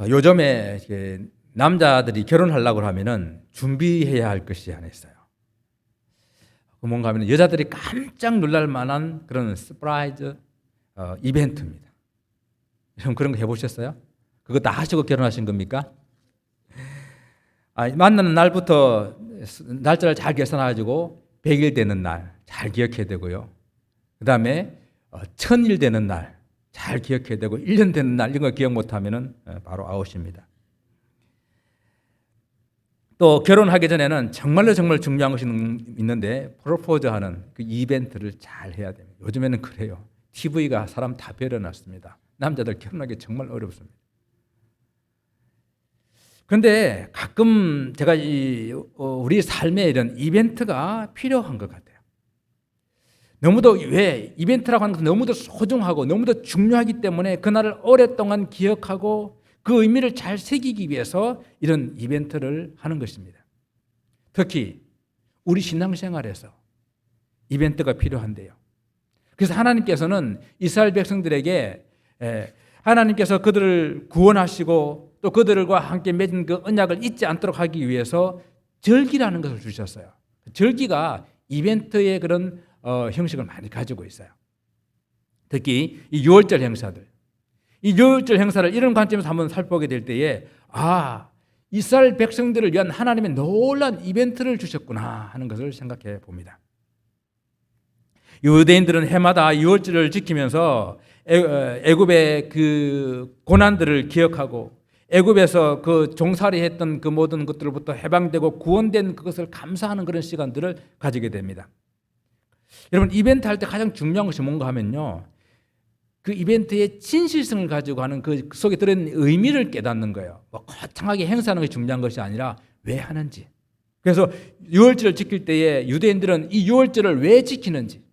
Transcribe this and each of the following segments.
요즘에 남자들이 결혼하려고 하면은 준비해야 할 것이 하나 있어요. 뭔가 하면 여자들이 깜짝 놀랄 만한 그런 서프라이즈 이벤트입니다. 여러분 그런 거 해보셨어요? 그거 다 하시고 결혼하신 겁니까? 만나는 날부터 날짜를 잘 계산해가지고 100일 되는 날 잘 기억해야 되고요. 그 다음에 1000일 되는 날 잘 기억해야 되고 1년 되는 날 이런 거 기억 못하면은 바로 아웃입니다. 또 결혼하기 전에는 정말 중요한 것이 있는데 프로포즈하는 그 이벤트를 잘 해야 됩니다. 요즘에는 그래요. TV가 사람 다 배려놨습니다. 남자들 결혼하기 정말 어렵습니다. 그런데 가끔 제가 우리 삶에 이런 이벤트가 필요한 것 같아요. 너무도 이벤트라고 하는 것은 너무도 소중하고 너무도 중요하기 때문에 그날을 오랫동안 기억하고 그 의미를 잘 새기기 위해서 이런 이벤트를 하는 것입니다. 특히 우리 신앙생활에서 이벤트가 필요한데요. 그래서 하나님께서는 이스라엘 백성들에게 하나님께서 그들을 구원하시고 또 그들과 함께 맺은 그 언약을 잊지 않도록 하기 위해서 절기라는 것을 주셨어요. 절기가 이벤트의 그런 형식을 많이 가지고 있어요. 특히 이 유월절 행사들. 이 유월절 행사를 이런 관점에서 한번 살펴보게 될 때에 이스라엘 백성들을 위한 하나님의 놀라운 이벤트를 주셨구나 하는 것을 생각해 봅니다. 유대인들은 해마다 유월절을 지키면서 애굽의 그 고난들을 기억하고 애굽에서 그 종살이 했던 그 모든 것들로부터 해방되고 구원된 그것을 감사하는 그런 시간들을 가지게 됩니다. 여러분 이벤트 할 때 가장 중요한 것이 뭔가 하면요, 그 이벤트의 진실성을 가지고 하는 그 속에 들어있는 의미를 깨닫는 거예요. 거창하게 행사하는 것이 중요한 것이 아니라 왜 하는지. 그래서 유월절을 지킬 때에 유대인들은 이 유월절을 왜 지키는지,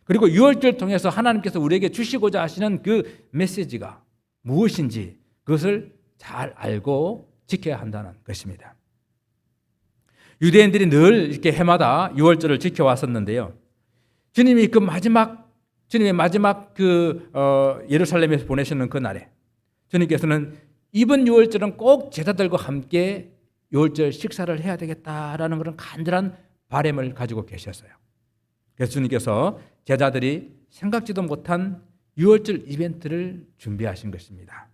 그리고 유월절을 통해서 하나님께서 우리에게 주시고자 하시는 그 메시지가 무엇인지 그것을 잘 알고 지켜야 한다는 것입니다. 유대인들이 늘 이렇게 해마다 유월절을 지켜왔었는데요. 주님의 마지막 예루살렘에서 보내시는 그 날에 주님께서는 이번 유월절은 꼭 제자들과 함께 유월절 식사를 해야 되겠다라는 그런 간절한 바람을 가지고 계셨어요. 그래서 주님께서 제자들이 생각지도 못한 유월절 이벤트를 준비하신 것입니다.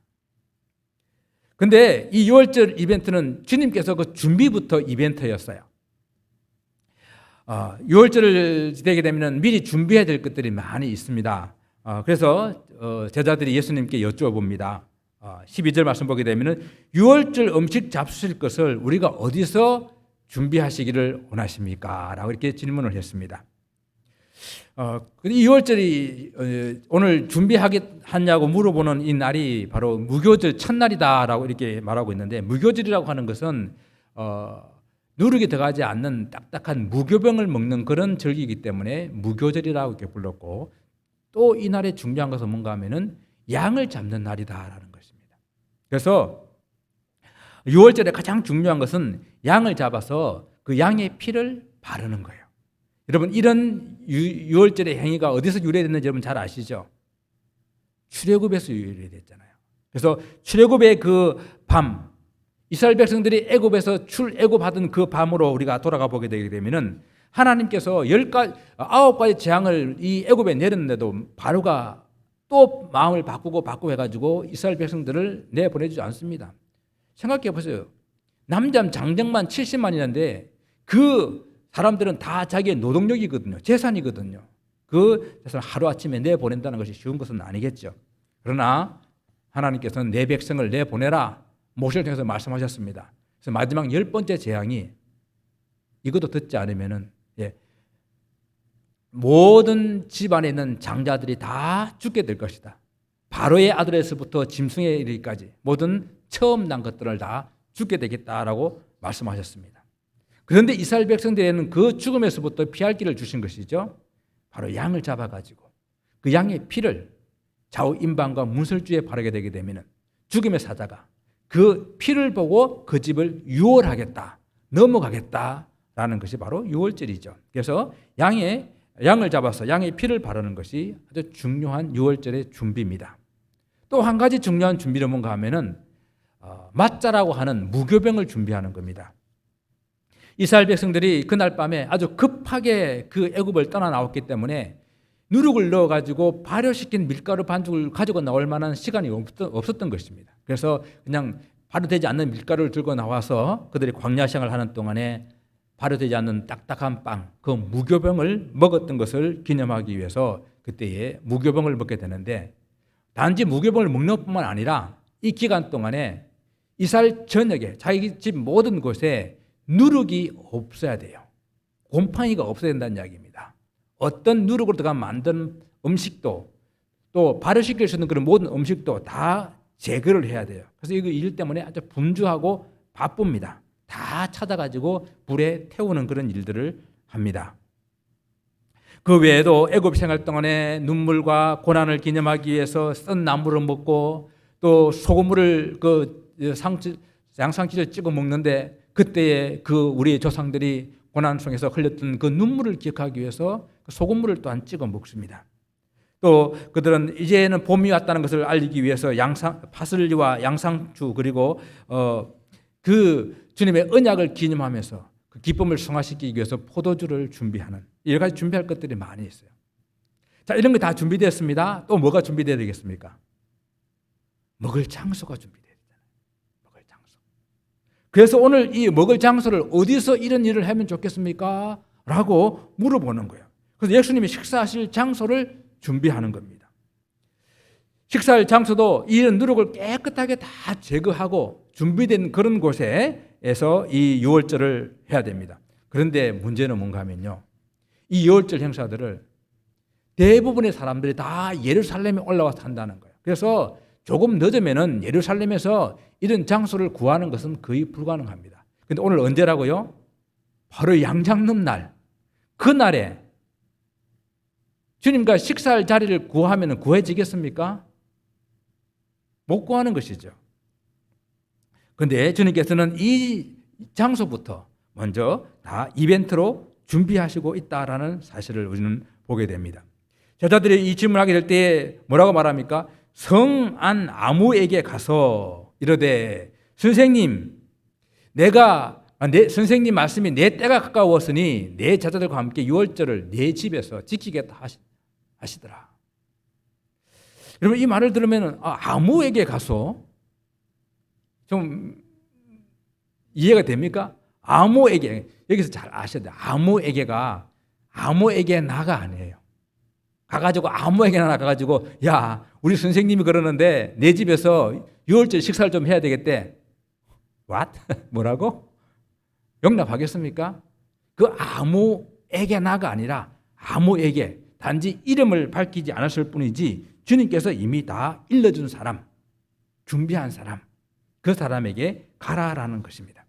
그런데 이 유월절 이벤트는 주님께서 그 준비부터 이벤트였어요. 유월절을 되게 되면 미리 준비해야 될 것들이 많이 있습니다. 그래서 제자들이 예수님께 여쭈어봅니다. 12절 말씀 보게 되면 유월절 음식 잡수실 것을 우리가 어디서 준비하시기를 원하십니까? 라고 이렇게 질문을 했습니다. 이 유월절이 오늘 준비하겠냐고 물어보는 이 날이 바로 무교절 첫날이다라고 이렇게 말하고 있는데, 무교절이라고 하는 것은 누룩이 들어가지 않는 딱딱한 무교병을 먹는 그런 절기이기 때문에 무교절이라고 이렇게 불렀고, 또 이 날의 중요한 것은 뭔가 하면은 양을 잡는 날이다라는 것입니다. 그래서 유월절에 가장 중요한 것은 양을 잡아서 그 양의 피를 바르는 거예요. 여러분 이런 유월절의 행위가 어디서 유래됐는지 여러분 잘 아시죠? 출애굽에서 유래됐잖아요. 그래서 출애굽의 그 밤, 이스라엘 백성들이 애굽에서 출애굽하던 그 밤으로 우리가 돌아가 보게 되게 되면은 하나님께서 9가지 재앙을 이 애굽에 내렸는데도 바로가 또 마음을 바꾸고 해가지고 이스라엘 백성들을 내보내주지 않습니다. 생각해 보세요. 남자 장정만 70만이는데 그 사람들은 다 자기의 노동력이거든요. 재산이거든요. 그 재산을 하루아침에 내보낸다는 것이 쉬운 것은 아니겠죠. 그러나 하나님께서는 내 백성을 내보내라 모세를 통해서 말씀하셨습니다. 그래서 마지막 10번째 재앙이 이것도 듣지 않으면은 모든 집안에 있는 장자들이 다 죽게 될 것이다. 바로의 아들에서부터 짐승에 이르기까지 모든 처음 난 것들을 다 죽게 되겠다라고 말씀하셨습니다. 그런데 이스라엘 백성들에는 그 죽음에서부터 피할 길을 주신 것이죠. 바로 양을 잡아가지고 그 양의 피를 좌우 임방과 문설주에 바르게 되게 되면 죽음의 사자가 그 피를 보고 그 집을 유월하겠다, 넘어가겠다라는 것이 바로 유월절이죠. 그래서 양을 잡아서 양의 피를 바르는 것이 아주 중요한 유월절의 준비입니다. 또 한 가지 중요한 준비는 뭔가 하면은 맞자라고 하는 무교병을 준비하는 겁니다. 이스라엘 백성들이 그날 밤에 아주 급하게 그 애굽을 떠나 나왔기 때문에 누룩을 넣어가지고 발효시킨 밀가루 반죽을 가지고 나올 만한 시간이 없었던 것입니다. 그래서 그냥 발효되지 않는 밀가루를 들고 나와서 그들이 광야 생활을 하는 동안에 발효되지 않는 딱딱한 빵, 그 무교병을 먹었던 것을 기념하기 위해서 그때에 무교병을 먹게 되는데, 단지 무교병을 먹는 뿐만 아니라 이 기간 동안에 이스라엘 전역에 자기 집 모든 곳에 누룩이 없어야 돼요. 곰팡이가 없어야 된다는 이야기입니다. 어떤 누룩으로 들어가 만든 음식도 또 발효시킬 수 있는 그런 모든 음식도 다 제거를 해야 돼요. 그래서 이거 일 때문에 아주 분주하고 바쁩니다. 다 찾아가지고 불에 태우는 그런 일들을 합니다. 그 외에도 애굽 생활 동안에 눈물과 고난을 기념하기 위해서 쓴 나물을 먹고 또 소금물을 양상치를 찍어 먹는데, 그때에 그 우리의 조상들이 고난 속에서 흘렸던 그 눈물을 기억하기 위해서 그 소금물을 또한 찍어 먹습니다. 또 그들은 이제는 봄이 왔다는 것을 알리기 위해서 파슬리와 양상추 그리고 그 주님의 언약을 기념하면서 그 기쁨을 승화시키기 위해서 포도주를 준비하는 여러 가지 준비할 것들이 많이 있어요. 자, 이런 게 다 준비됐습니다. 또 뭐가 준비되어야 되겠습니까? 먹을 장소가 준비되어야 되잖아요. 먹을 장소. 그래서 오늘 이 먹을 장소를 어디서 이런 일을 하면 좋겠습니까? 라고 물어보는 거예요. 그래서 예수님이 식사하실 장소를 준비하는 겁니다. 식사할 장소도 이런 누룩을 깨끗하게 다 제거하고 준비된 그런 곳에서 이 유월절을 해야 됩니다. 그런데 문제는 뭔가 하면요, 이 유월절 행사들을 대부분의 사람들이 다 예루살렘에 올라와서 한다는 거예요. 그래서 조금 늦으면은 예루살렘에서 이런 장소를 구하는 것은 거의 불가능합니다. 그런데 오늘 언제라고요? 바로 양장름 날, 그날에 주님과 식사할 자리를 구하면 구해지겠습니까? 못 구하는 것이죠. 그런데 주님께서는 이 장소부터 먼저 다 이벤트로 준비하시고 있다라는 사실을 우리는 보게 됩니다. 제자들이 이 질문하게 될 때 뭐라고 말합니까? 성안 아무에게 가서 이르되 선생님, 선생님 말씀이 내 때가 가까웠으니 내 제자들과 함께 유월절을 내 집에서 지키겠다 하시더라. 여러분, 이 말을 들으면 아무에게 가서 좀 이해가 됩니까? 아무에게, 여기서 잘 아셔야 돼요. 아무에게가 아무에게 나가 아니에요. 가가지고 아무에게나 나가가지고 야, 우리 선생님이 그러는데 내 집에서 유월절 식사를 좀 해야 되겠대. What? 뭐라고? 용납하겠습니까? 그 아무에게 나가 아니라 아무에게, 단지 이름을 밝히지 않았을 뿐이지 주님께서 이미 다 일러준 사람, 준비한 사람, 그 사람에게 가라라는 것입니다.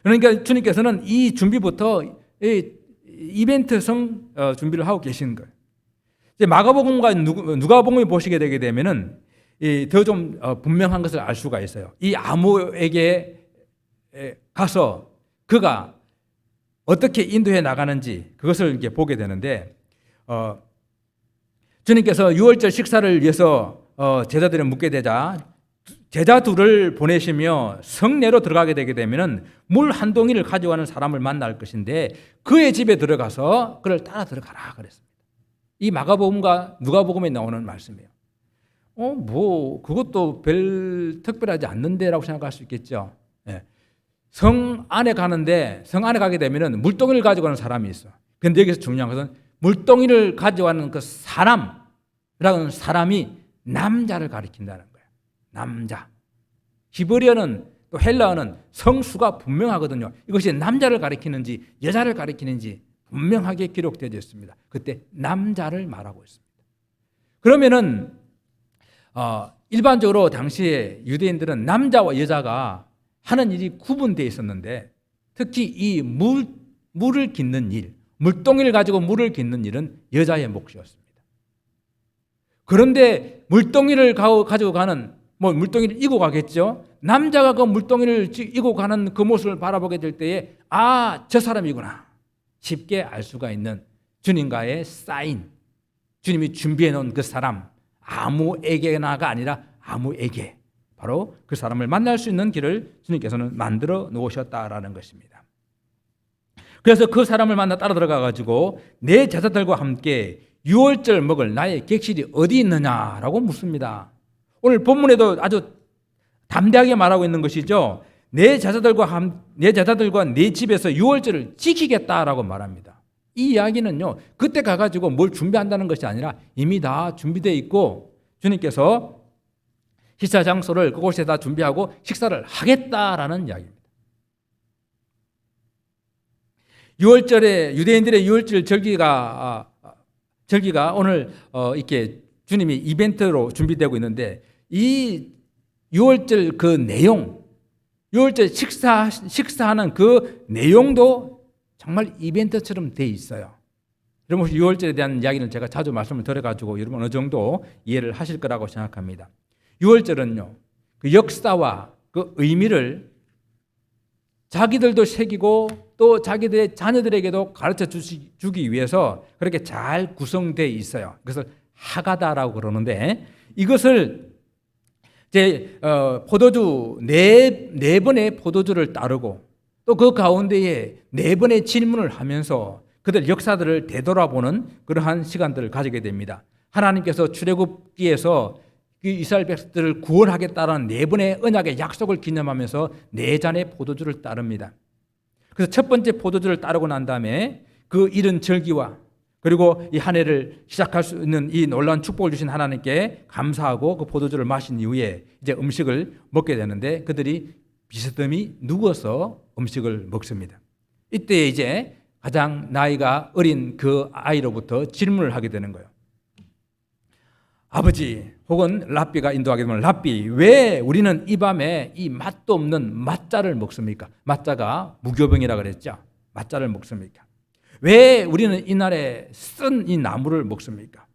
그러니까 주님께서는 이 준비부터 이벤트성 준비를 하고 계시는 거예요. 이제 마가복음과 누가복음을 보시게 되게 되면은 더 좀 분명한 것을 알 수가 있어요. 이 아무에게 가서 그가 어떻게 인도해 나가는지 그것을 이렇게 보게 되는데, 주님께서 유월절 식사를 위해서 제자들을 묻게 되자 제자 둘을 보내시며 성내로 들어가게 되게 되면은 물 한 동이를 가져가는 사람을 만날 것인데 그의 집에 들어가서 그를 따라 들어가라 그랬습니다. 이 마가복음과 누가복음에 나오는 말씀이에요. 그것도 별 특별하지 않는데라고 생각할 수 있겠죠. 네. 성 안에 가게 되면은 물동이를 가지고 가는 사람이 있어. 그런데 여기서 중요한 것은 물동이를 가져가는 그 사람이라는 사람이 남자를 가리킨다는 거예요. 남자. 히브리어는 또 헬라어는 성수가 분명하거든요. 이것이 남자를 가리키는지 여자를 가리키는지 분명하게 기록되어 있습니다. 그때 남자를 말하고 있습니다. 그러면은 일반적으로 당시에 유대인들은 남자와 여자가 하는 일이 구분되어 있었는데, 특히 이 물을 깃는 일, 물동이를 가지고 물을 깃는 일은 여자의 몫이었습니다. 그런데 물동이를 가지고 가는, 물동이를 이고 가겠죠. 남자가 그 물동이를 이고 가는 그 모습을 바라보게 될 때에 저 사람이구나 쉽게 알 수가 있는 주님과의 사인, 주님이 준비해 놓은 그 사람, 아무에게나가 아니라 아무에게, 바로 그 사람을 만날 수 있는 길을 주님께서는 만들어 놓으셨다라는 것입니다. 그래서 그 사람을 만나 따라 들어가 가지고 내 제자들과 함께 유월절 먹을 나의 객실이 어디 있느냐라고 묻습니다. 오늘 본문에도 아주 담대하게 말하고 있는 것이죠. 내 제자들과 내 집에서 유월절을 지키겠다라고 말합니다. 이 이야기는요, 그때 가가지고 뭘 준비한다는 것이 아니라 이미 다 준비되어 있고 주님께서 식사 장소를 그곳에다 준비하고 식사를 하겠다라는 이야기입니다. 유월절에 유대인들의 유월절 절기가 오늘 이렇게 주님이 이벤트로 준비되고 있는데 이 유월절 그 내용, 유월절 식사하는 그 내용도 정말 이벤트처럼 돼 있어요. 여러분 유월절에 대한 이야기는 제가 자주 말씀을 드려가지고 여러분 어느 정도 이해를 하실 거라고 생각합니다. 유월절은요, 그 역사와 그 의미를 자기들도 새기고 또 자기들의 자녀들에게도 가르쳐 주기 위해서 그렇게 잘 구성되어 있어요. 그것을 하가다라고 그러는데 이것을 이제 포도주 네 번의 포도주를 따르고 또 그 가운데에 네 번의 질문을 하면서 그들 역사들을 되돌아보는 그러한 시간들을 가지게 됩니다. 하나님께서 출애굽기에서 이스라엘 백성들을 구원하겠다는 네 번의 언약의 약속을 기념하면서 네 잔의 포도주를 따릅니다. 그래서 첫 번째 포도주를 따르고 난 다음에 그 이른 절기와 그리고 이 한 해를 시작할 수 있는 이 놀라운 축복을 주신 하나님께 감사하고 그 포도주를 마신 이후에 이제 음식을 먹게 되는데 그들이 비스듬히 누워서 음식을 먹습니다. 이때 이제 가장 나이가 어린 그 아이로부터 질문을 하게 되는 거예요. 아버지 혹은 랍비가 인도하게 되면 랍비, 왜 우리는 이 밤에 이 맛도 없는 맛자를 먹습니까? 맛자가 무교병이라 그랬죠. 맛자를 먹습니까? 왜 우리는 이날에 쓴 이 나무를 먹습니까?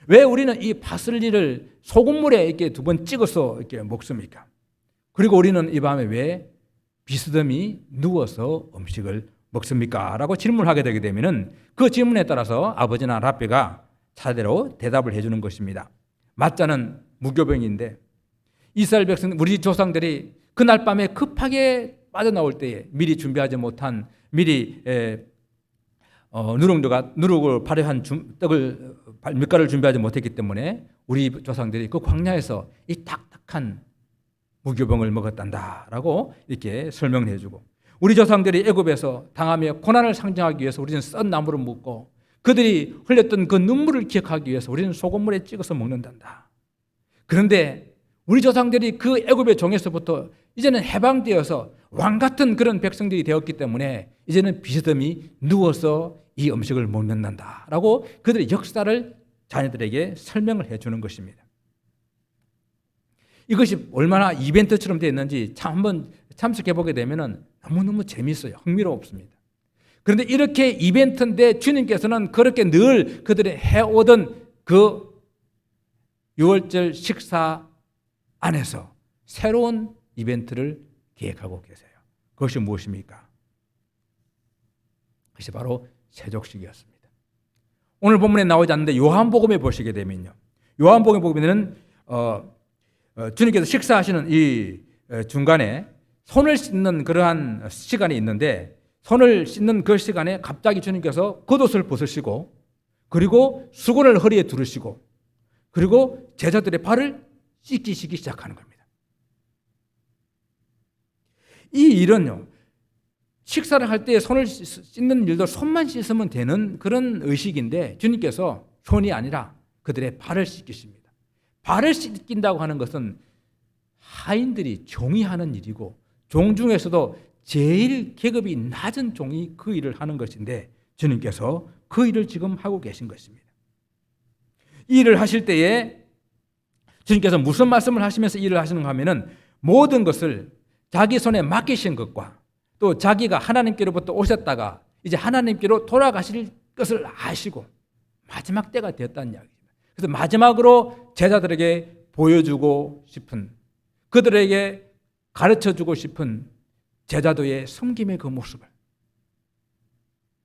왜 우리는 이 파슬리를 소금물에 이렇게 두 번 찍어서 이렇게 먹습니까? 그리고 우리는 이 밤에 왜 비스듬히 누워서 음식을 먹습니까? 라고 질문하게 되게 되면은 그 질문에 따라서 아버지나 랍비가 차례로 대답을 해주는 것입니다. 맛자는 무교병인데 이스라엘 백성, 우리 조상들이 그날 밤에 급하게 빠져나올 때에 미리 준비하지 못한 미리 누룩을 발효한 떡을 밀가루를 준비하지 못했기 때문에 우리 조상들이 그 광야에서 이 딱딱한 무교병을 먹었단다라고 이렇게 설명을 해주고 우리 조상들이 애굽에서 당하며 고난을 상징하기 위해서 우리는 썬 나무를 먹고 그들이 흘렸던 그 눈물을 기억하기 위해서 우리는 소금물에 찍어서 먹는단다. 그런데 우리 조상들이 그 애굽의 종에서부터 이제는 해방되어서 왕 같은 그런 백성들이 되었기 때문에 이제는 비스듬히 누워서 이 음식을 먹는단다라고 그들의 역사를 자녀들에게 설명을 해주는 것입니다. 이것이 얼마나 이벤트처럼 되어 있는지 한번 참석해 보게 되면 너무너무 재미있어요. 흥미롭습니다. 그런데 이렇게 이벤트인데 주님께서는 그렇게 늘 그들이 해오던 그 유월절 식사 안에서 새로운 이벤트를 계획하고 계세요. 그것이 무엇입니까? 그것이 바로 세족식이었습니다. 오늘 본문에 나오지 않는데 요한복음에 보시게 되면요. 요한복음에 보면은 주님께서 식사하시는 이 중간에 손을 씻는 그러한 시간이 있는데 손을 씻는 그 시간에 갑자기 주님께서 겉옷을 벗으시고 그리고 수건을 허리에 두르시고 그리고 제자들의 발을 씻기시기 시작하는 겁니다. 이 일은요, 식사를 할 때 손을 씻는 일도 손만 씻으면 되는 그런 의식인데 주님께서 손이 아니라 그들의 발을 씻기십니다. 발을 씻긴다고 하는 것은 하인들이 종이 하는 일이고 종 중에서도 제일 계급이 낮은 종이 그 일을 하는 것인데 주님께서 그 일을 지금 하고 계신 것입니다. 이 일을 하실 때에 주님께서 무슨 말씀을 하시면서 일을 하시는가 하면은 모든 것을 자기 손에 맡기신 것과 또 자기가 하나님께로부터 오셨다가 이제 하나님께로 돌아가실 것을 아시고 마지막 때가 되었다는 이야기입니다. 그래서 마지막으로 제자들에게 보여주고 싶은 그들에게 가르쳐주고 싶은 제자도의 섬김의 그 모습을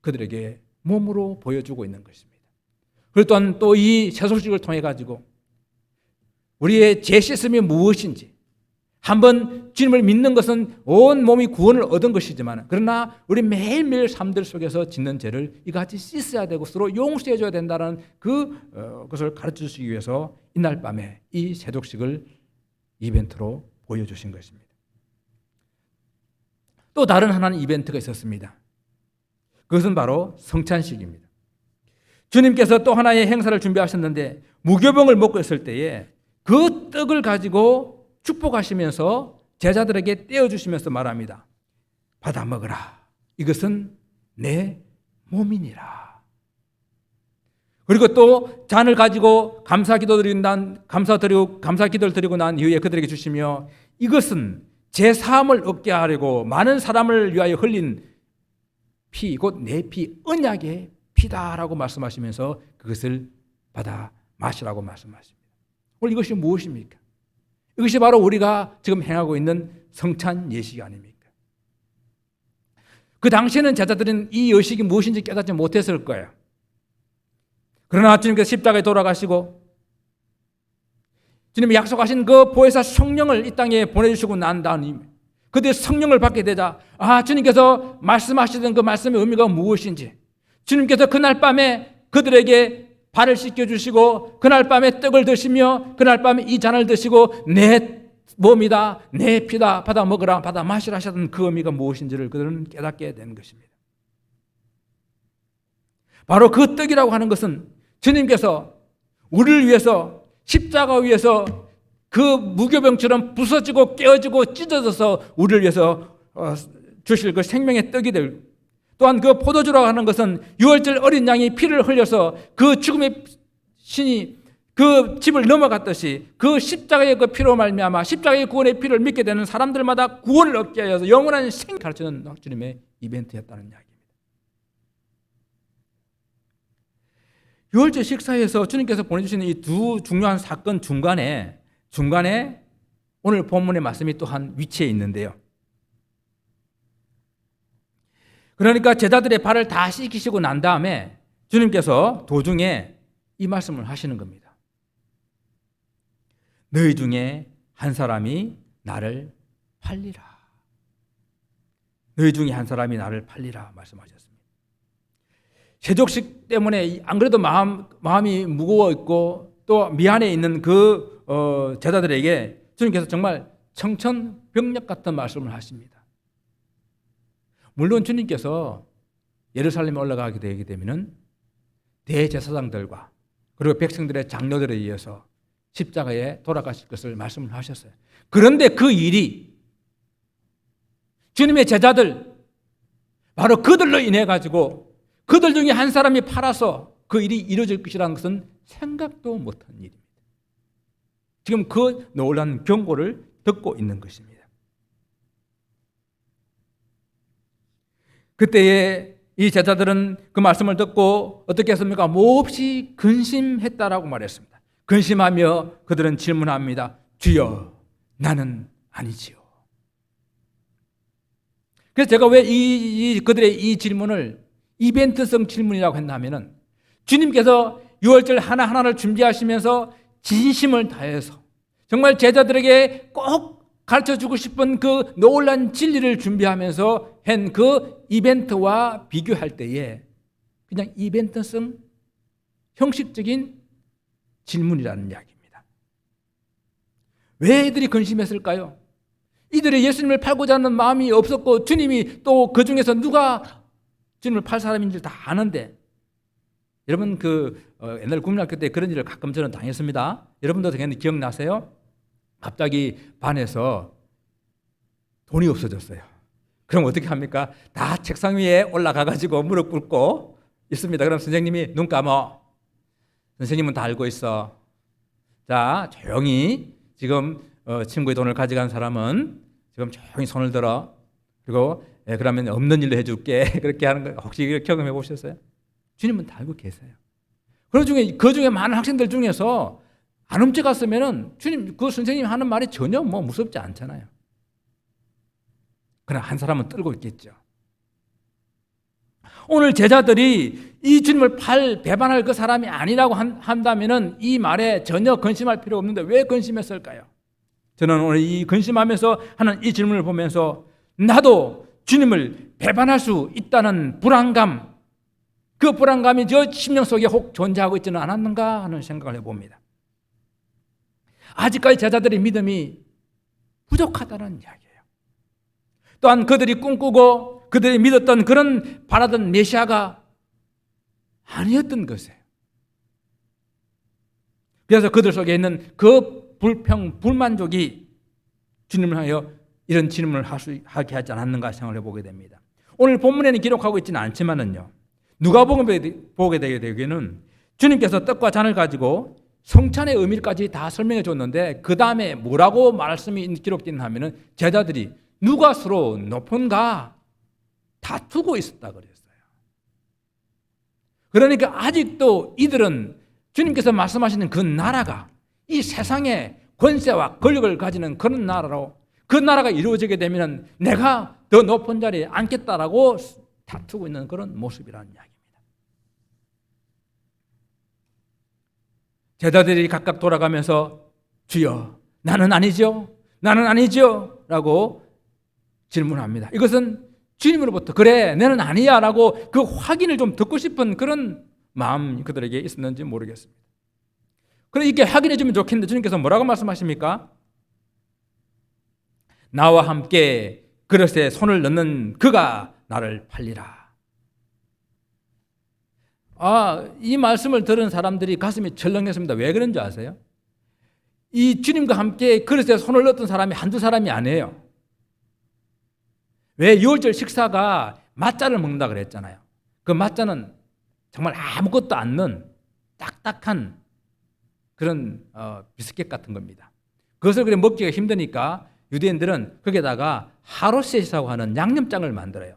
그들에게 몸으로 보여주고 있는 것입니다. 그리고 또한 또 이 세속식을 통해 가지고 우리의 죄 씻음이 무엇인지 한번 주님을 믿는 것은 온 몸이 구원을 얻은 것이지만, 그러나 우리 매일매일 삶들 속에서 짓는 죄를 이같이 씻어야 되고 서로 용서해줘야 된다는 그것을 가르쳐 주시기 위해서 이날 밤에 이 세족식을 이벤트로 보여주신 것입니다. 또 다른 하나는 이벤트가 있었습니다. 그것은 바로 성찬식입니다. 주님께서 또 하나의 행사를 준비하셨는데, 무교병을 먹고 있을 때에 그 떡을 가지고 축복하시면서 제자들에게 떼어주시면서 말합니다. 받아 먹으라. 이것은 내 몸이니라. 그리고 또 잔을 가지고 감사 기도를 드리고 난 이후에 그들에게 주시며, 이것은 제 사함을 얻게 하려고 많은 사람을 위하여 흘린 피, 곧 내 피, 언약의 피다라고 말씀하시면서 그것을 받아 마시라고 말씀하십니다. 오늘 이것이 무엇입니까? 이것이 바로 우리가 지금 행하고 있는 성찬 예식이 아닙니까? 그 당시에는 제자들은 이 예식이 무엇인지 깨닫지 못했을 거예요. 그러나 주님께서 십자가에 돌아가시고 주님이 약속하신 그 보혜사 성령을 이 땅에 보내주시고 난 다음 그들이 성령을 받게 되자, 주님께서 말씀하시던 그 말씀의 의미가 무엇인지, 주님께서 그날 밤에 그들에게 발을 씻겨주시고 그날 밤에 떡을 드시며 그날 밤에 이 잔을 드시고 내 몸이다, 내 피다, 받아 먹으라, 받아 마시라 하셨던 그 의미가 무엇인지를 그들은 깨닫게 된 것입니다. 바로 그 떡이라고 하는 것은 주님께서 우리를 위해서 십자가 위에서 그 무교병처럼 부서지고 깨어지고 찢어져서 우리를 위해서 주실 그 생명의 떡이 될, 또한 그 포도주라고 하는 것은 유월절 어린 양이 피를 흘려서 그 죽음의 신이 그 집을 넘어갔듯이 그 십자가의 그 피로 말미암아 십자가의 구원의 피를 믿게 되는 사람들마다 구원을 얻게 하여서 영원한 생을 가르치는 주님의 이벤트였다는 이야기입니다. 유월절 식사에서 주님께서 보내주시는 이 두 중요한 사건 중간에 오늘 본문의 말씀이 또한 위치해 있는데요. 그러니까 제자들의 발을 다 씻기시고 난 다음에 주님께서 도중에 이 말씀을 하시는 겁니다. 너희 중에 한 사람이 나를 팔리라. 너희 중에 한 사람이 나를 팔리라 말씀하셨습니다. 세족식 때문에 안 그래도 마음이 무거워 있고 또 미안해 있는 그 제자들에게 주님께서 정말 청천벽력 같은 말씀을 하십니다. 물론 주님께서 예루살렘에 올라가게 되게 되면은 대제사장들과 그리고 백성들의 장로들에 의해서 십자가에 돌아가실 것을 말씀을 하셨어요. 그런데 그 일이 주님의 제자들, 바로 그들로 인해 가지고 그들 중에 한 사람이 팔아서 그 일이 이루어질 것이라는 것은 생각도 못한 일입니다. 지금 그 놀라운 경고를 듣고 있는 것입니다. 그때에 이 제자들은 그 말씀을 듣고 어떻게 했습니까? 몹시 근심했다라고 말했습니다. 근심하며 그들은 질문합니다. 주여, 나는 아니지요. 그래서 제가 왜 그들의 이 질문을 이벤트성 질문이라고 했냐면은 주님께서 유월절 하나하나를 준비하시면서 진심을 다해서 정말 제자들에게 꼭 가르쳐주고 싶은 그 놀라운 진리를 준비하면서 한 그 이벤트와 비교할 때에 그냥 이벤트성 형식적인 질문이라는 이야기입니다. 왜 이들이 근심했을까요? 이들이 예수님을 팔고자 하는 마음이 없었고 주님이 또 그 중에서 누가 주님을 팔 사람인지 다 아는데, 여러분 옛날 국민학교 때 그런 일을 가끔 저는 당했습니다. 여러분도 당연히 기억나세요? 갑자기 반에서 돈이 없어졌어요. 그럼 어떻게 합니까? 다 책상 위에 올라가가지고 무릎 꿇고 있습니다. 그럼 선생님이 눈 감어. 선생님은 다 알고 있어. 자, 조용히 지금 친구의 돈을 가져간 사람은 지금 조용히 손을 들어. 그리고 그러면 없는 일로 해줄게. 그렇게 하는 거 혹시 경험해 보셨어요? 주님은 다 알고 계세요. 그 중에 많은 학생들 중에서 안 훔쳐갔으면은 주님, 그 선생님이 하는 말이 전혀 무섭지 않잖아요. 그러나 한 사람은 떨고 있겠죠. 오늘 제자들이 이 주님을 배반할 그 사람이 아니라고 한다면은 이 말에 전혀 근심할 필요 없는데 왜 근심했을까요? 저는 오늘 이 근심하면서 하는 이 질문을 보면서 나도 주님을 배반할 수 있다는 불안감, 그 불안감이 저 심령 속에 혹 존재하고 있지는 않았는가 하는 생각을 해봅니다. 아직까지 제자들의 믿음이 부족하다는 이야기예요. 또한 그들이 꿈꾸고 그들이 믿었던 그런 바라던 메시아가 아니었던 것이에요. 그래서 그들 속에 있는 그 불만족이 주님을 하여 이런 질문을 하게 하지 않았는가 생각을 해보게 됩니다. 오늘 본문에는 기록하고 있지는 않지만은요, 누가복음에 보게 되기에는 주님께서 떡과 잔을 가지고 성찬의 의미까지 다 설명해 줬는데 그 다음에 뭐라고 말씀이 기록되어 있냐면은 제자들이 누가 서로 높은가 다투고 있었다 그랬어요. 그러니까 아직도 이들은 주님께서 말씀하시는 그 나라가 이 세상의 권세와 권력을 가지는 그런 나라로, 그 나라가 이루어지게 되면 내가 더 높은 자리에 앉겠다라고 다투고 있는 그런 모습이라는 이야기입니다. 제자들이 각각 돌아가면서 주여 나는 아니죠, 나는 아니죠 라고 질문합니다. 이것은 주님으로부터 그래 너는 아니야 라고 그 확인을 좀 듣고 싶은 그런 마음 그들에게 있었는지 모르겠습니다. 그래 이렇게 확인해 주면 좋겠는데 주님께서 뭐라고 말씀하십니까? 나와 함께 그릇에 손을 넣는 그가 나를 팔리라. 이 말씀을 들은 사람들이 가슴이 철렁했습니다. 왜 그런지 아세요? 이 주님과 함께 그릇에 손을 넣었던 사람이 한두 사람이 아니에요. 왜 유월절 식사가 맛자를 먹는다 그랬잖아요. 그 맛자는 정말 아무것도 안 넣은 딱딱한 그런 비스켓 같은 겁니다. 그것을 그래 먹기가 힘드니까 유대인들은 거기에다가 하로셋이라고 하는 양념장을 만들어요.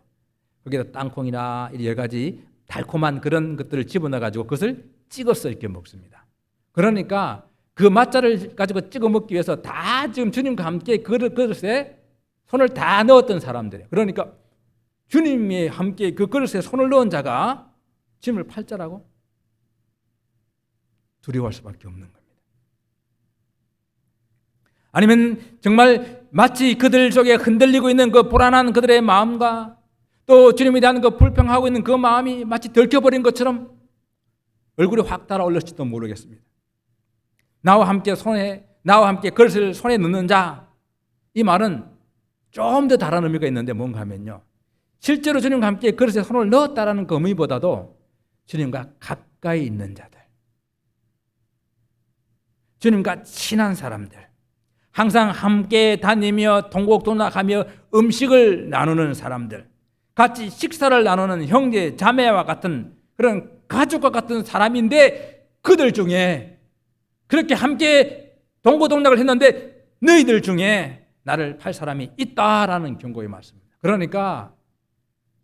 거기에다 땅콩이나 여러 가지 달콤한 그런 것들을 집어넣어가지고 그것을 찍어서 이렇게 먹습니다. 그러니까 그 맛자를 가지고 찍어 먹기 위해서 다 지금 주님과 함께 그릇에 손을 다 넣었던 사람들이에요. 그러니까 주님이 함께 그 그릇에 손을 넣은 자가 주님을 팔 자라고 두려워할 수밖에 없는 겁니다. 아니면 정말 마치 그들 속에 흔들리고 있는 그 불안한 그들의 마음과 또 주님에 대한 그 불평하고 있는 그 마음이 마치 들켜버린 것처럼 얼굴이 확 달아올렸을지도 모르겠습니다. 나와 함께 그릇을 손에 넣는 자, 이 말은 좀 더 다른 의미가 있는데 뭔가 하면요, 실제로 주님과 함께 그릇에 손을 넣었다라는 그 의미보다도 주님과 가까이 있는 자들, 주님과 친한 사람들, 항상 함께 다니며 동고동락하며 음식을 나누는 사람들, 같이 식사를 나누는 형제 자매와 같은 그런 가족과 같은 사람인데 그들 중에 그렇게 함께 동고동락을 했는데 너희들 중에 나를 팔 사람이 있다라는 경고의 말씀입니다. 그러니까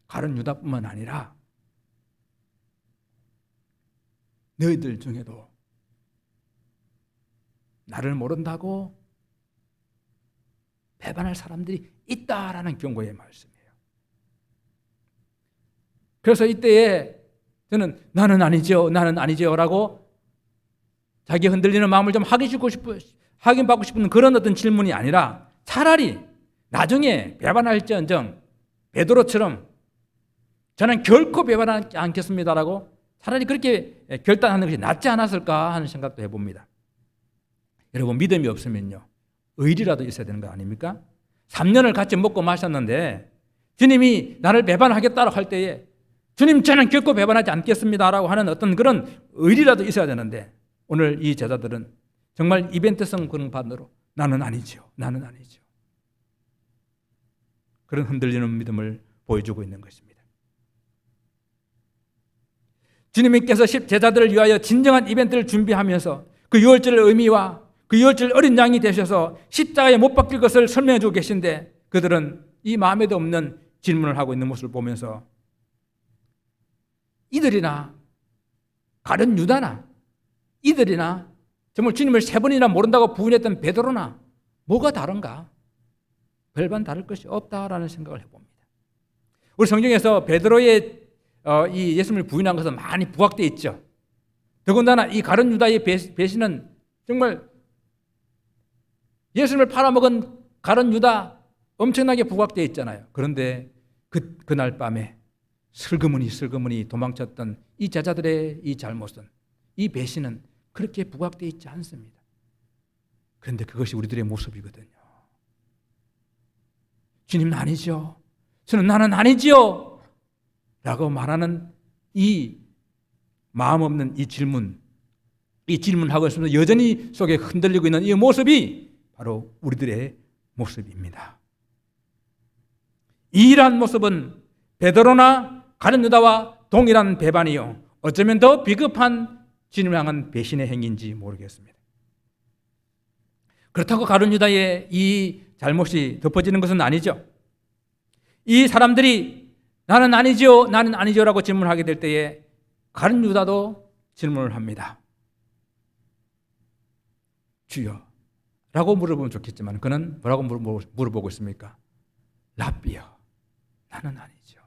가룟 유다뿐만 아니라 너희들 중에도 나를 모른다고 배반할 사람들이 있다라는 경고의 말씀이에요. 그래서 이때에 저는 나는 아니죠 라고 자기 흔들리는 마음을 좀 확인받고 싶은 그런 어떤 질문이 아니라 차라리 나중에 배반할지언정 베드로처럼 저는 결코 배반하지 않겠습니다라고 차라리 그렇게 결단하는 것이 낫지 않았을까 하는 생각도 해봅니다. 여러분 믿음이 없으면요 의리라도 있어야 되는 거 아닙니까? 3년을 같이 먹고 마셨는데 주님이 나를 배반하겠다고 할 때에 주님 저는 결코 배반하지 않겠습니다라고 하는 어떤 그런 의리라도 있어야 되는데 오늘 이 제자들은 정말 이벤트성 그런 반으로 나는 아니죠. 그런 흔들리는 믿음을 보여주고 있는 것입니다. 주님께서 제자들을 위하여 진정한 이벤트를 준비하면서 그 유월절의 의미와 그 유월절 어린 양이 되셔서 십자가에 못 박힐 것을 설명해 주고 계신데 그들은 이 마음에도 없는 질문을 하고 있는 모습을 보면서 이들이나 가룟 유다나 이들이나 정말 주님을 3번이나 모른다고 부인했던 베드로나 뭐가 다른가? 별반 다를 것이 없다라는 생각을 해봅니다. 우리 성경에서 베드로의 이 예수님을 부인한 것은 많이 부각되어 있죠. 더군다나 이 가룟 유다의 배신은 정말 예수님을 팔아먹은 가룟 유다 엄청나게 부각되어 있잖아요. 그런데 그날 밤에 슬그머니 도망쳤던 이 제자들의 이 잘못은, 이 배신은 그렇게 부각되어 있지 않습니다. 그런데 그것이 우리들의 모습이거든요. 주님은 아니죠. 나는 아니지요. 라고 말하는 이 마음 없는 이 질문하고 있으면서 여전히 속에 흔들리고 있는 이 모습이 바로 우리들의 모습입니다. 이러한 모습은 베드로나 가룟 유다와 동일한 배반이요, 어쩌면 더 비겁한 주님을 향한 배신의 행위인지 모르겠습니다. 그렇다고 가룟 유다의 이 잘못이 덮어지는 것은 아니죠. 이 사람들이 나는 아니죠 라고 질문하게 될 때에 가룟 유다도 질문을 합니다. 주여 라고 물어보면 좋겠지만 그는 뭐라고 물어보고 있습니까? 랍비여, 나는 아니죠.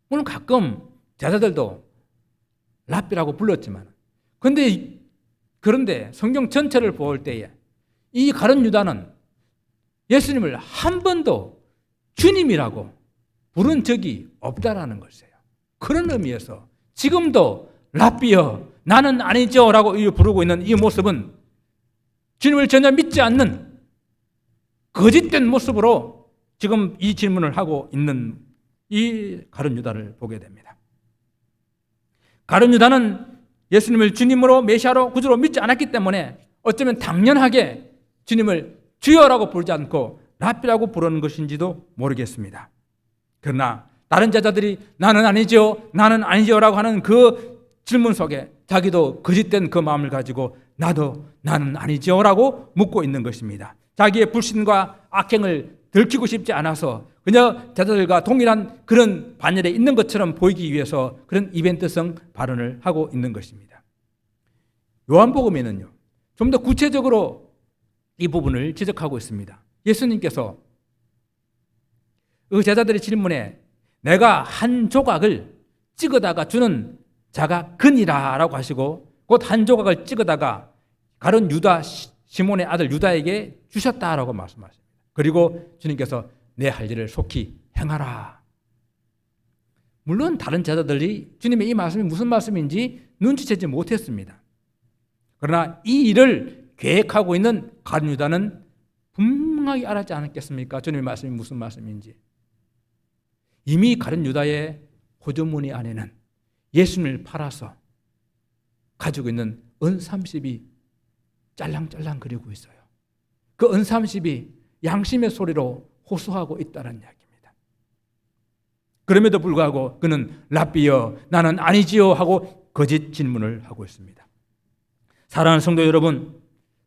오늘 가끔 제자들도 랍비라고 불렀지만 그런데 성경 전체를 볼 때에 이 가룟 유다는 예수님을 한 번도 주님이라고 부른 적이 없다라는 것이에요. 그런 의미에서 지금도 랍비여, 나는 아니죠 라고 부르고 있는 이 모습은 주님을 전혀 믿지 않는 거짓된 모습으로 지금 이 질문을 하고 있는 이 가룟 유다를 보게 됩니다. 가룟 유다는 예수님을 주님으로 메시아로 구주로 믿지 않았기 때문에 어쩌면 당연하게 주님을 주여라고 부르지 않고 랍비라고 부르는 것인지도 모르겠습니다. 그러나 다른 제자들이 나는 아니죠 라고 하는 그 질문 속에 자기도 거짓된 그 마음을 가지고 나는 아니죠 라고 묻고 있는 것입니다. 자기의 불신과 악행을 들키고 싶지 않아서 그냥 제자들과 동일한 그런 반열에 있는 것처럼 보이기 위해서 그런 이벤트성 발언을 하고 있는 것입니다. 요한복음에는요, 좀 더 구체적으로 이 부분을 지적하고 있습니다. 예수님께서 그 제자들의 질문에 내가 한 조각을 찍어다가 주는 자가 그니라 라고 하시고 곧 한 조각을 찍어다가 가룟 유다 시몬의 아들 유다에게 주셨다라고 말씀하십니다. 그리고 주님께서 내 할 일을 속히 행하라. 물론 다른 제자들이 주님의 이 말씀이 무슨 말씀인지 눈치채지 못했습니다. 그러나 이 일을 계획하고 있는 가룟 유다는 분명하게 알았지 않았겠습니까? 주님의 말씀이 무슨 말씀인지. 이미 가룟 유다의 호주머니 안에는 예수님을 팔아서 가지고 있는 은 30이 짤랑짤랑 거리고 있어요. 그 은 30이 양심의 소리로 호소하고 있다는 이야기입니다. 그럼에도 불구하고 그는 랍비여, 나는 아니지요 하고 거짓 질문을 하고 있습니다. 사랑하는 성도 여러분,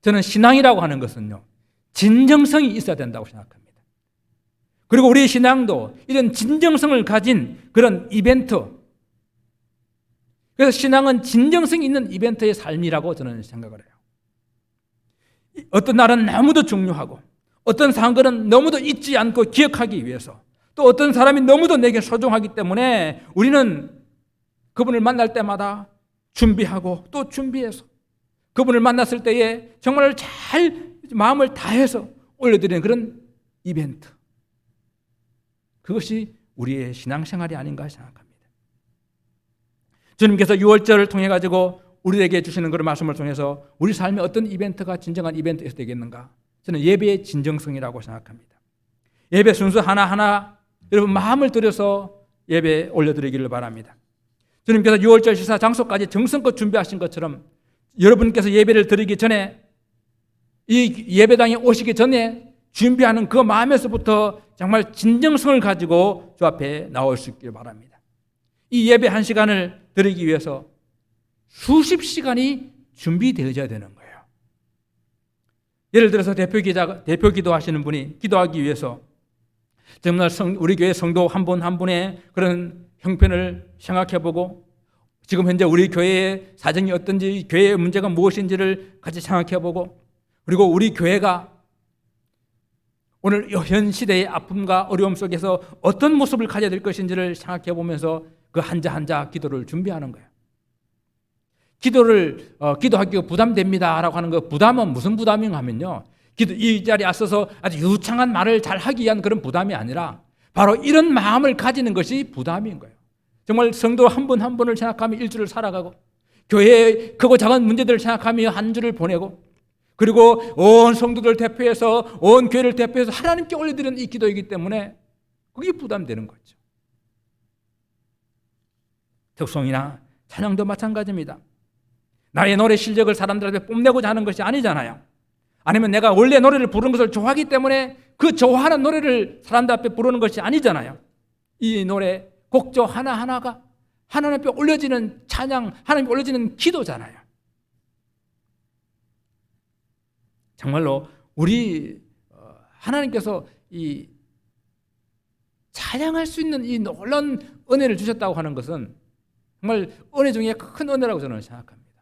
저는 신앙이라고 하는 것은요, 진정성이 있어야 된다고 생각합니다. 그리고 우리의 신앙도 이런 진정성을 가진 그런 이벤트, 그래서 신앙은 진정성이 있는 이벤트의 삶이라고 저는 생각을 해요. 어떤 날은 너무도 중요하고 어떤 사건은 너무도 잊지 않고 기억하기 위해서, 또 어떤 사람이 너무도 내게 소중하기 때문에 우리는 그분을 만날 때마다 준비하고 또 준비해서 그분을 만났을 때에 정말 잘 마음을 다해서 올려드리는 그런 이벤트, 그것이 우리의 신앙생활이 아닌가 생각합니다. 주님께서 유월절을 통해 가지고 우리에게 주시는 그런 말씀을 통해서 우리 삶에 어떤 이벤트가 진정한 이벤트에서 되겠는가? 저는 예배의 진정성이라고 생각합니다. 예배 순서 하나하나 여러분 마음을 들여서 예배 올려드리기를 바랍니다. 주님께서 유월절 시사 장소까지 정성껏 준비하신 것처럼 여러분께서 예배를 드리기 전에, 이 예배당에 오시기 전에 준비하는 그 마음에서부터 정말 진정성을 가지고 주 앞에 나올 수 있길 바랍니다. 이 예배 한 시간을 드리기 위해서 수십 시간이 준비되어져야 되는 거예요. 예를 들어서 대표 기도하시는 분이 기도하기 위해서 정말 우리 교회 성도 한 분 한 분의 그런 형편을 생각해보고 지금 현재 우리 교회의 사정이 어떤지, 교회의 문제가 무엇인지를 같이 생각해보고, 그리고 우리 교회가 오늘 현 시대의 아픔과 어려움 속에서 어떤 모습을 가져야 될 것인지를 생각해보면서 그 한자 한자 기도를 준비하는 거예요. 기도하기가 부담됩니다라고 하는 그 부담은 무슨 부담인가 하면요, 이 자리에 앞서서 아주 유창한 말을 잘 하기 위한 그런 부담이 아니라 바로 이런 마음을 가지는 것이 부담인 거예요. 정말 성도 한 분 한 분을 생각하며 일주를 살아가고, 교회의 크고 작은 문제들을 생각하며 한 주를 보내고, 그리고 온 성도들 대표해서, 온 교회를 대표해서 하나님께 올려드리는 이 기도이기 때문에 그게 부담되는 거죠. 특송이나 찬양도 마찬가지입니다. 나의 노래 실력을 사람들 앞에 뽐내고자 하는 것이 아니잖아요. 아니면 내가 원래 노래를 부르는 것을 좋아하기 때문에 그 좋아하는 노래를 사람들 앞에 부르는 것이 아니잖아요. 이 노래, 곡조 하나하나가 하나님 앞에 올려지는 찬양, 하나님 앞에 올려지는 기도잖아요. 정말로 우리 하나님께서 이 찬양할 수 있는 이 놀라운 은혜를 주셨다고 하는 것은 정말 은혜 중에 큰 은혜라고 저는 생각합니다.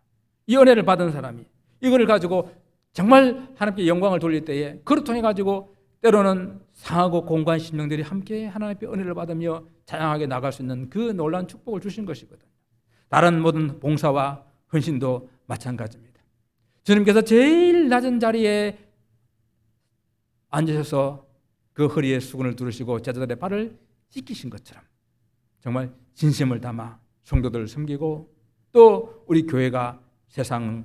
이 은혜를 받은 사람이 이거를 가지고 정말 하나님께 영광을 돌릴 때에 그를 통해 가지고 때로는 상하고 공고한 심령들이 함께 하나님께 은혜를 받으며 찬양하게 나갈 수 있는 그 놀라운 축복을 주신 것이거든요. 다른 모든 봉사와 헌신도 마찬가지입니다. 주님께서 제일 낮은 자리에 앉으셔서 그 허리에 수건을 두르시고 제자들의 발을 씻기신 것처럼 정말 진심을 담아 성도들을 섬기고, 또 우리 교회가 세상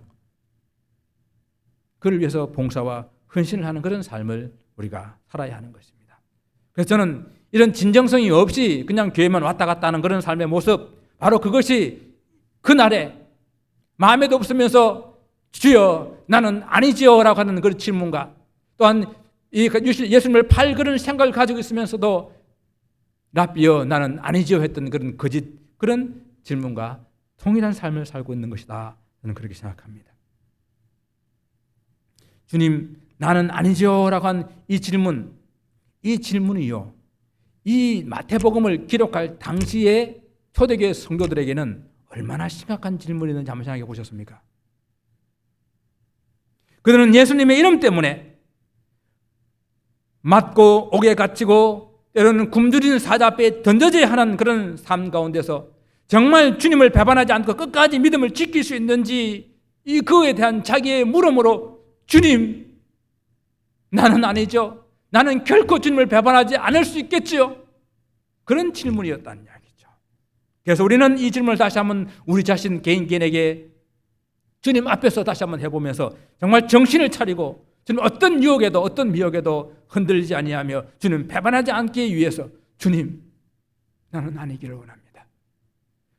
그를 위해서 봉사와 헌신을 하는 그런 삶을 우리가 살아야 하는 것입니다. 그래서 저는 이런 진정성이 없이 그냥 교회만 왔다 갔다 하는 그런 삶의 모습, 바로 그것이 그날에 마음에도 없으면서 주여 나는 아니지요 라고 하는 그런 질문과, 또한 예수님을 팔 그런 생각을 가지고 있으면서도 랍비여 나는 아니지요 했던 그런 거짓, 그런 질문과 동일한 삶을 살고 있는 것이다, 저는 그렇게 생각합니다. 주님 나는 아니지요 라고 한 이 질문이요, 이 마태복음을 기록할 당시에 초대교회 성도들에게는 얼마나 심각한 질문이었는지 한번 생각해 보셨습니까? 그들은 예수님의 이름 때문에 맞고 옥에 갇히고 때로는 굶주리는 사자 앞에 던져져야 하는 그런 삶 가운데서 정말 주님을 배반하지 않고 끝까지 믿음을 지킬 수 있는지, 이 그에 대한 자기의 물음으로 주님 나는 아니죠, 나는 결코 주님을 배반하지 않을 수 있겠지요, 그런 질문이었다는 이야기죠. 그래서 우리는 이 질문을 다시 한번 우리 자신 개인에게 주님 앞에서 다시 한번 해보면서 정말 정신을 차리고 주님 어떤 유혹에도 어떤 미혹에도 흔들리지 아니하며 주님 배반하지 않기 위해서 주님 나는 아니기를 원합니다.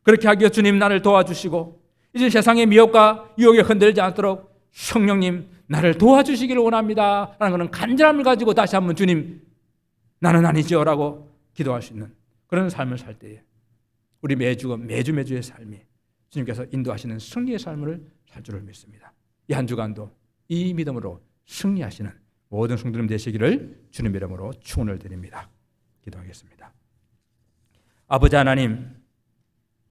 그렇게 하기 위해 주님 나를 도와주시고 이제 세상의 미혹과 유혹에 흔들리지 않도록 성령님 나를 도와주시기를 원합니다 라는 것은 간절함을 가지고 다시 한번 주님 나는 아니죠 라고 기도할 수 있는 그런 삶을 살 때에 우리 매주의 삶이 주님께서 인도하시는 승리의 삶을 살 줄을 믿습니다. 이 한 주간도 이 믿음으로 승리하시는 모든 성도님 되시기를 주님 이름으로 축원을 드립니다. 기도하겠습니다. 아버지 하나님,